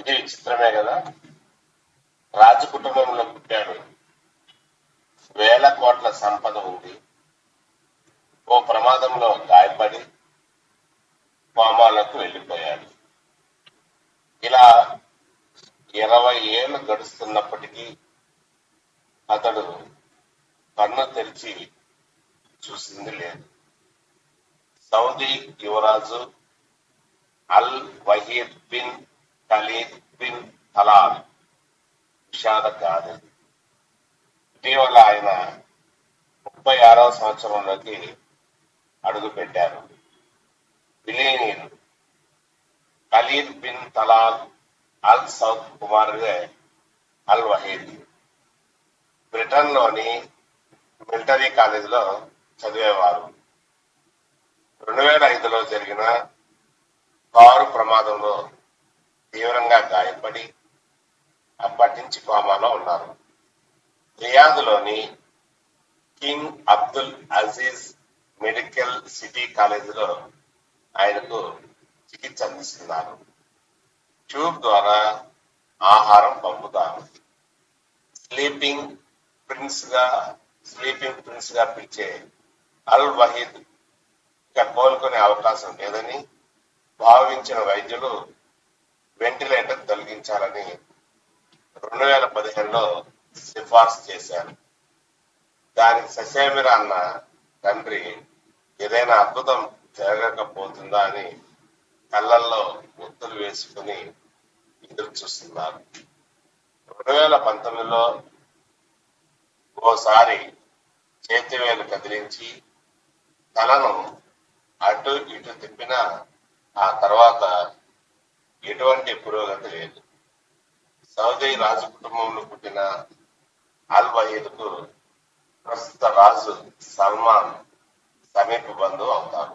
అంటే విచిత్రమే కదా. రాజు కుటుంబంలో పుట్టాడు, వేల కోట్ల సంపద ఉంది, ఓ ప్రమాదంలో గాయపడి కోమాలకు వెళ్ళిపోయాడు. ఇలా 20 ఏళ్ళు గడుస్తున్నప్పటికీ అతడు కన్ను తెరిచి చూసింది లేదు. సౌదీ యువరాజు Al Waheed bin Khalid bin Talal విషాద గాథ. ఇటీవల ఆయన 36వ సంవత్సరంలోకి అడుగు పెట్టారు. Billionaire Khalid bin Talal Al Saud కుమారుడే అల్ వహీద్ బ్రిటన్ లోని మిలిటరీ కాలేజీలో చదివేవారు. 2005లో జరిగిన కారు ప్రమాదంలో తీవ్రంగా గాయపడి అప్పటి నుంచి కోమాలో ఉన్నారు. రియాద్లోని King Abdul Aziz medical city కాలేజీలో ఆయనకు చికిత్స అందిస్తున్నారు. ట్యూబ్ ద్వారా ఆహారం పంపుతారు. స్లీపింగ్ ప్రిన్స్ గా పిలిచే అల్ వహీద్ ఇక కోలుకునే అవకాశం లేదని భావించిన వైద్యులు వెంటిలేటర్ తొలగించాలని 2015లో సిఫార్సు చేశారు. దానికి ససేమిరా అన్న తండ్రి ఏదైనా అద్భుతం జరగకపోతుందా అని కళ్ళల్లో ఒత్తులు వేసుకుని ఎదురు చూస్తున్నారు. 2019లో ఓసారి చేతివేలు కదిలించి తలను అటు ఇటు తిప్పిన ఆ తర్వాత ఎటువంటి పురోగతి లేదు. సౌదీ రాజు కుటుంబంలో పుట్టిన అల్ వహీద్ కు ప్రస్తుత రాజు సల్మాన్ సమీప బంధువు అవుతారు.